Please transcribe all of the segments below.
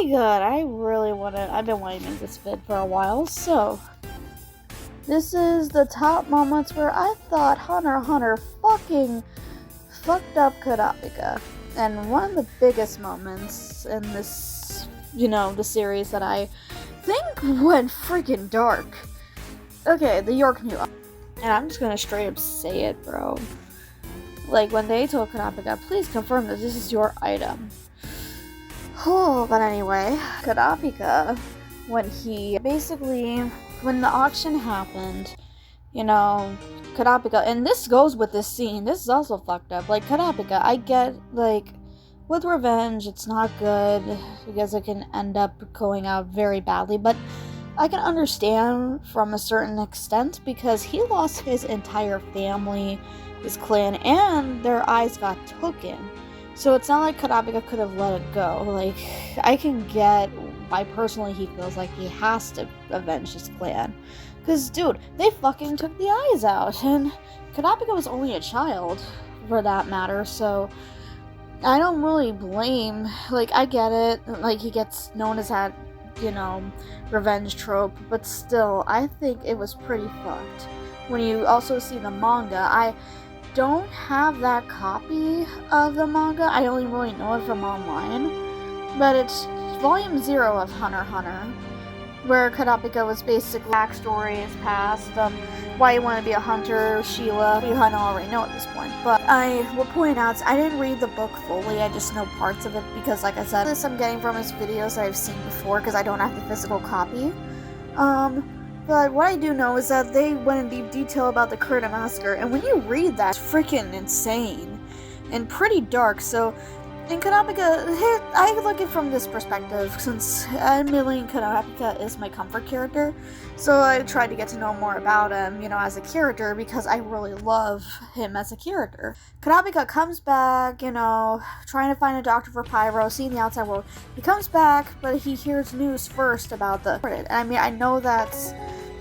pretty good. I've been wanting to make this vid for a while, so this is the top moments where I thought Hunter x Hunter fucking fucked up Kurapika. And one of the biggest moments in this, the series that I think went freaking dark. Okay, the York knew. And I'm just gonna straight up say it, bro. Like, when they told Kurapika, please confirm that this is your item. Oh, but anyway, Kurapika, when the auction happened, Kurapika, and this goes with this scene, this is also fucked up. Like, Kurapika, I get, like, with revenge, it's not good, because it can end up going out very badly, but I can understand from a certain extent, because he lost his entire family, his clan, and their eyes got taken. So it's not like Kurapika could have let it go. Like, I can get why personally he feels like he has to avenge his clan. Because, dude, they fucking took the eyes out, and Kurapika was only a child, for that matter, so I don't really blame, like, I get it, like, he gets known as that, revenge trope, but still, I think it was pretty fucked. When you also see the manga, I don't have that copy of the manga, I only really know it from online, but it's volume 0 of Hunter x Hunter, where Kurapika was basically backstory, his past, why he wanted to be a hunter, Sheila, you kind of already know at this point. But I will point out, I didn't read the book fully, I just know parts of it, because like I said, this I'm getting from his videos that I've seen before, because I don't have the physical copy. But what I do know is that they went in deep detail about the Kurta massacre, and when you read that, it's freaking insane, and pretty dark, so in Kurapika, I look at it from this perspective, since admittedly Kurapika is my comfort character, so I tried to get to know more about him, as a character, because I really love him as a character. Kurapika comes back, trying to find a doctor for Pyro, seeing the outside world. He comes back, but he hears news first about the... I mean, I know that's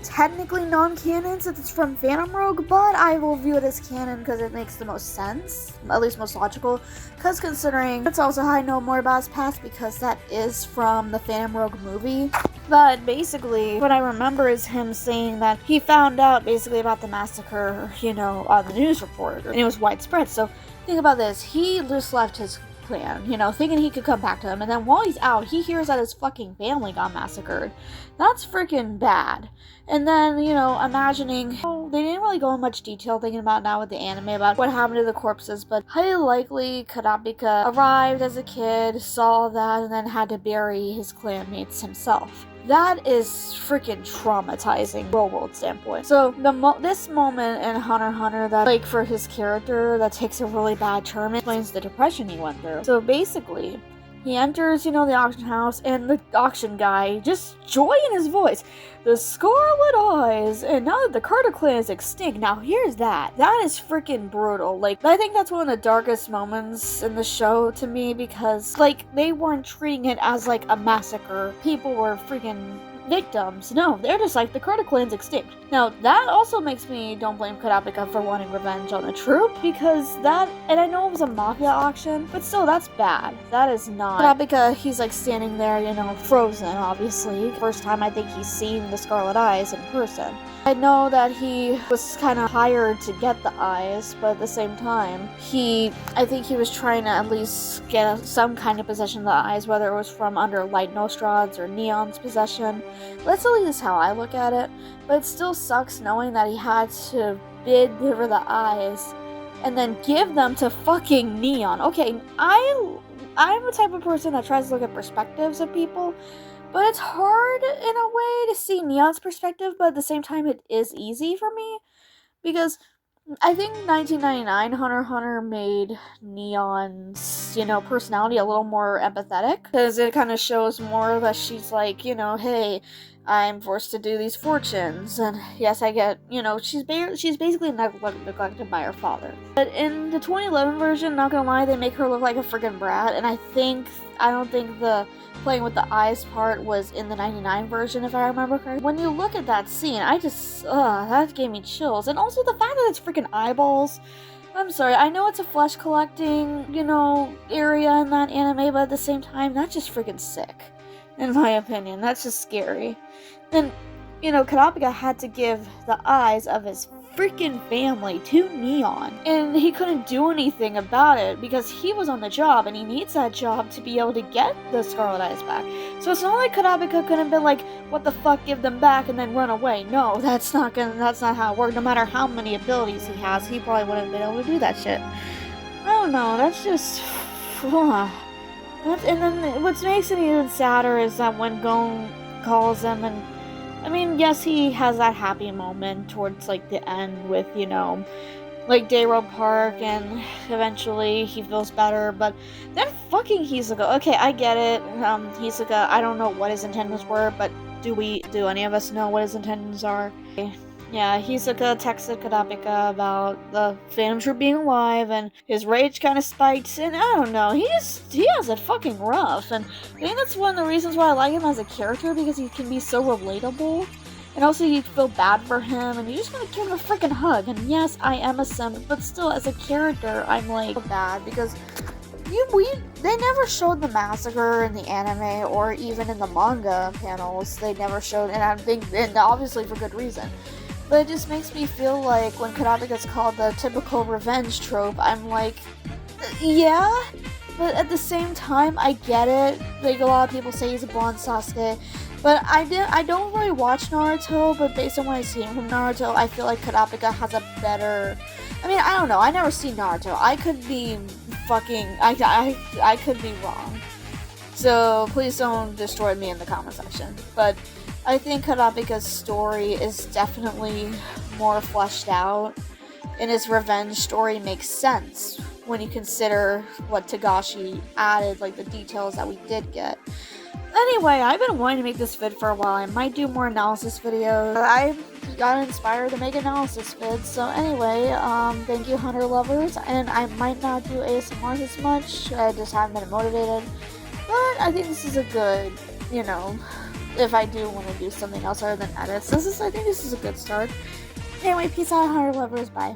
technically non-canon since it's from Phantom Rogue, but I will view it as canon because it makes the most sense, at least most logical, because considering it's also how I know more about his past, because that is from the Phantom Rogue movie. But basically, what I remember is him saying that he found out basically about the massacre, on the news report, and it was widespread. So think about this, he just left his clan, thinking he could come back to them, and then while he's out, he hears that his fucking family got massacred. That's freaking bad. And then, imagining, they didn't really go in much detail thinking about now with the anime about what happened to the corpses, but highly likely Kurapika arrived as a kid, saw that, and then had to bury his clanmates himself. That is freaking traumatizing, real world standpoint. So this moment in Hunter x Hunter that, like, for his character, that takes a really bad turn, explains the depression he went through. So basically, he enters, the auction house, and the auction guy, just joy in his voice, the Scarlet Eyes, and now that the Kurta Clan is extinct, now here's that. That is freaking brutal. Like, I think that's one of the darkest moments in the show to me, because, like, they weren't treating it as, like, a massacre. People were freaking victims. No, they're just like, the Kurta Clan's extinct. Now, that also makes me don't blame Kurapika for wanting revenge on the troop, because that, and I know it was a mafia auction, but still, that's bad. That is not. Kurapika, he's like standing there, frozen, obviously. First time I think he's seen the Scarlet Eyes in person. I know that he was kind of hired to get the eyes, but at the same time, I think he was trying to at least get some kind of possession of the eyes, whether it was from under Light Nostrad's or Neon's possession. That's at least how I look at it, but it still sucks knowing that he had to bid for the eyes and then give them to fucking Neon. Okay, I'm the type of person that tries to look at perspectives of people, but it's hard in a way to see Neon's perspective, but at the same time it is easy for me, because I think 1999 Hunter x Hunter made Neon's, personality a little more empathetic, because it kind of shows more that she's like, hey, I'm forced to do these fortunes, and yes, I get, she's basically neglected by her father. But in the 2011 version, not gonna lie, they make her look like a freaking brat, and I don't think the playing with the eyes part was in the 99 version, if I remember correctly. When you look at that scene, that gave me chills, and also the fact that it's freaking eyeballs. I'm sorry, I know it's a flesh collecting, area in that anime, but at the same time, that's just freaking sick. in my opinion. That's just scary. And, Kurapika had to give the eyes of his freaking family to Neon, and he couldn't do anything about it because he was on the job, and he needs that job to be able to get the Scarlet Eyes back. So it's not like Kurapika couldn't be like, what the fuck, give them back and then run away. No, that's not how it worked. No matter how many abilities he has, he probably wouldn't have been able to do that shit. I don't know, that's just... and then what makes it even sadder is that when Gon calls him, and I mean, yes, he has that happy moment towards, like, the end with, like, Dayro Park, and eventually he feels better, but then fucking Hisoka. Okay, I get it, Hisoka, I don't know what his intentions were, but do any of us know what his intentions are? Yeah, Hisoka texted Kurapika about the Phantom Troop being alive, and his rage kind of spiked, and I don't know, he has it fucking rough, and I think that's one of the reasons why I like him as a character, because he can be so relatable, and also you feel bad for him, and you just want to give him a freaking hug, and yes, I am a simp, but still, as a character, I'm like, bad, because they never showed the massacre in the anime, or even in the manga panels, they never showed, and obviously for good reason. But it just makes me feel like when Kurapika's called the typical revenge trope, I'm like, yeah, but at the same time, I get it. Like, a lot of people say he's a blonde Sasuke, but I don't really watch Naruto, but based on what I've seen from Naruto, I feel like Kurapika has a better... I mean, I don't know, I never seen Naruto. I could be I could be wrong. So, please don't destroy me in the comment section. But I think Kurapika's story is definitely more fleshed out, and his revenge story makes sense when you consider what Togashi added, like the details that we did get. Anyway, I've been wanting to make this vid for a while. I might do more analysis videos. I got inspired to make analysis vids. So anyway, thank you, Hunter lovers. And I might not do ASMR as much. I just haven't been motivated. But I think this is a good, if I do want to do something else other than edits. I think this is a good start. Anyway, peace out, Hunter lovers. Bye.